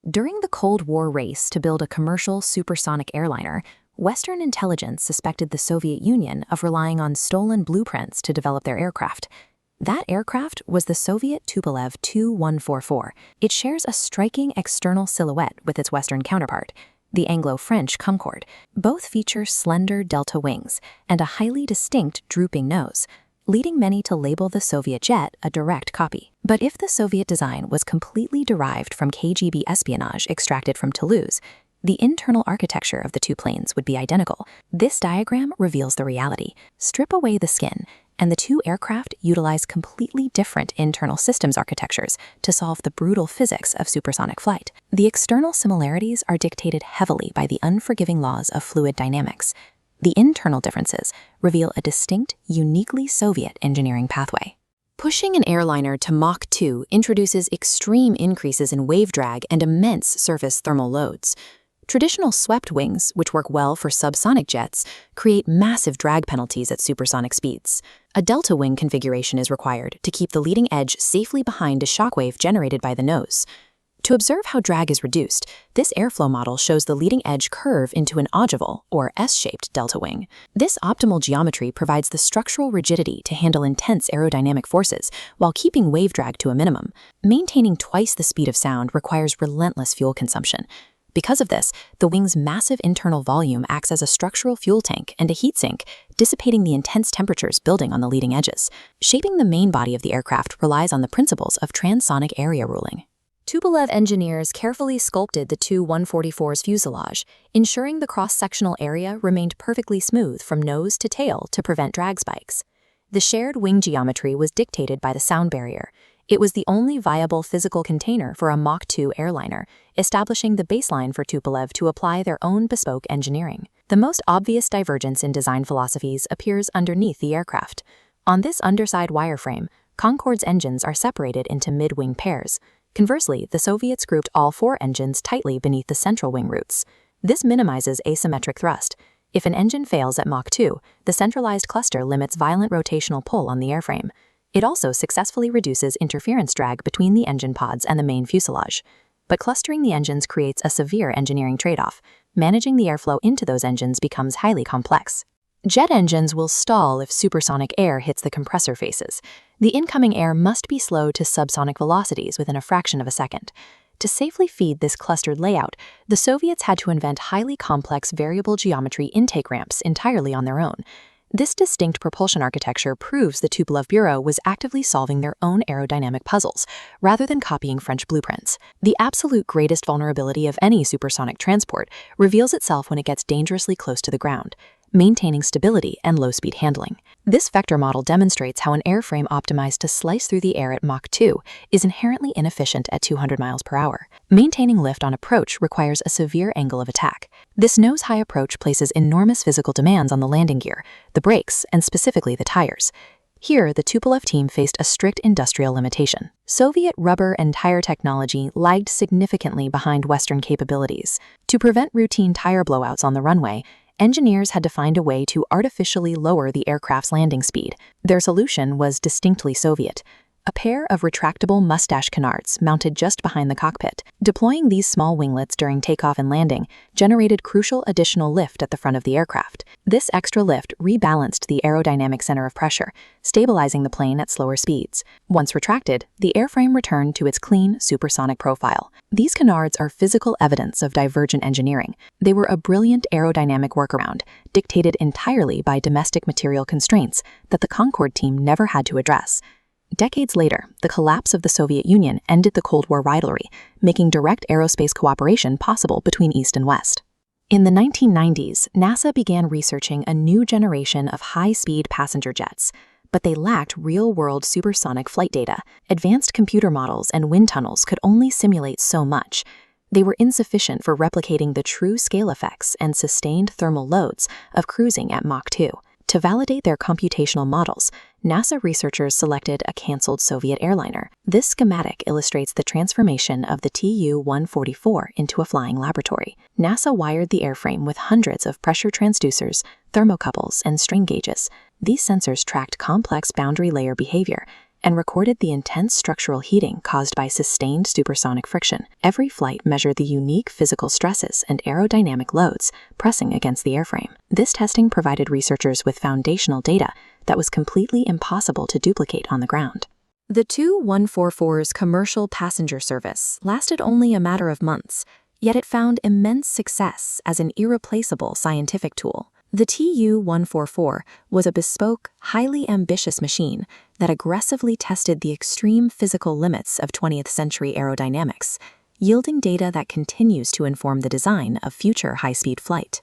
During the Cold War race to build a commercial supersonic airliner, Western intelligence suspected the Soviet Union of relying on stolen blueprints to develop their aircraft. That aircraft was the Soviet Tupolev Tu-144. It shares a striking external silhouette with its Western counterpart, the Anglo-French Concorde. Both feature slender delta wings and a highly distinct drooping nose, leading many to label the Soviet jet a direct copy. But if the Soviet design was completely derived from KGB espionage extracted from Toulouse, the internal architecture of the two planes would be identical. This diagram reveals the reality. Strip away the skin, and the two aircraft utilize completely different internal systems architectures to solve the brutal physics of supersonic flight. The external similarities are dictated heavily by the unforgiving laws of fluid dynamics. The internal differences reveal a distinct, uniquely Soviet engineering pathway. Pushing an airliner to Mach 2 introduces extreme increases in wave drag and immense surface thermal loads. Traditional swept wings, which work well for subsonic jets, create massive drag penalties at supersonic speeds. A delta wing configuration is required to keep the leading edge safely behind a shockwave generated by the nose. To observe how drag is reduced, this airflow model shows the leading edge curve into an ogival, or S-shaped delta wing. This optimal geometry provides the structural rigidity to handle intense aerodynamic forces while keeping wave drag to a minimum. Maintaining twice the speed of sound requires relentless fuel consumption. Because of this, the wing's massive internal volume acts as a structural fuel tank and a heat sink, dissipating the intense temperatures building on the leading edges. Shaping the main body of the aircraft relies on the principles of transonic area ruling. Tupolev engineers carefully sculpted the Tu-144's fuselage, ensuring the cross-sectional area remained perfectly smooth from nose to tail to prevent drag spikes. The shared wing geometry was dictated by the sound barrier. It was the only viable physical container for a Mach 2 airliner, establishing the baseline for Tupolev to apply their own bespoke engineering. The most obvious divergence in design philosophies appears underneath the aircraft. On this underside wireframe, Concorde's engines are separated into mid-wing pairs. Conversely, the Soviets grouped all four engines tightly beneath the central wing roots. This minimizes asymmetric thrust. If an engine fails at Mach 2, the centralized cluster limits violent rotational pull on the airframe. It also successfully reduces interference drag between the engine pods and the main fuselage. But clustering the engines creates a severe engineering trade-off. Managing the airflow into those engines becomes highly complex. Jet engines will stall if supersonic air hits the compressor faces. The incoming air must be slowed to subsonic velocities within a fraction of a second. To safely feed this clustered layout, the Soviets had to invent highly complex variable geometry intake ramps entirely on their own. This distinct propulsion architecture proves the Tupolev Bureau was actively solving their own aerodynamic puzzles, rather than copying French blueprints. The absolute greatest vulnerability of any supersonic transport reveals itself when it gets dangerously close to the ground, maintaining stability and low-speed handling. This vector model demonstrates how an airframe optimized to slice through the air at Mach 2 is inherently inefficient at 200 miles per hour. Maintaining lift on approach requires a severe angle of attack. This nose-high approach places enormous physical demands on the landing gear, the brakes, and specifically the tires. Here, the Tupolev team faced a strict industrial limitation. Soviet rubber and tire technology lagged significantly behind Western capabilities. To prevent routine tire blowouts on the runway, engineers had to find a way to artificially lower the aircraft's landing speed. Their solution was distinctly Soviet: a pair of retractable mustache canards mounted just behind the cockpit. Deploying these small winglets during takeoff and landing generated crucial additional lift at the front of the aircraft. This extra lift rebalanced the aerodynamic center of pressure, stabilizing the plane at slower speeds. Once retracted, the airframe returned to its clean, supersonic profile. These canards are physical evidence of divergent engineering. They were a brilliant aerodynamic workaround, dictated entirely by domestic material constraints that the Concorde team never had to address. Decades later, the collapse of the Soviet Union ended the Cold War rivalry, making direct aerospace cooperation possible between East and West. In the 1990s, NASA began researching a new generation of high-speed passenger jets, but they lacked real-world supersonic flight data. Advanced computer models and wind tunnels could only simulate so much. They were insufficient for replicating the true scale effects and sustained thermal loads of cruising at Mach 2. To validate their computational models, NASA researchers selected a canceled Soviet airliner. This schematic illustrates the transformation of the Tu-144 into a flying laboratory. NASA wired the airframe with hundreds of pressure transducers, thermocouples, and strain gauges. These sensors tracked complex boundary layer behavior, and recorded the intense structural heating caused by sustained supersonic friction. Every flight measured the unique physical stresses and aerodynamic loads pressing against the airframe. This testing provided researchers with foundational data that was completely impossible to duplicate on the ground. The Tu-144's commercial passenger service lasted only a matter of months, yet it found immense success as an irreplaceable scientific tool. The Tu-144 was a bespoke, highly ambitious machine that aggressively tested the extreme physical limits of 20th-century aerodynamics, yielding data that continues to inform the design of future high-speed flight.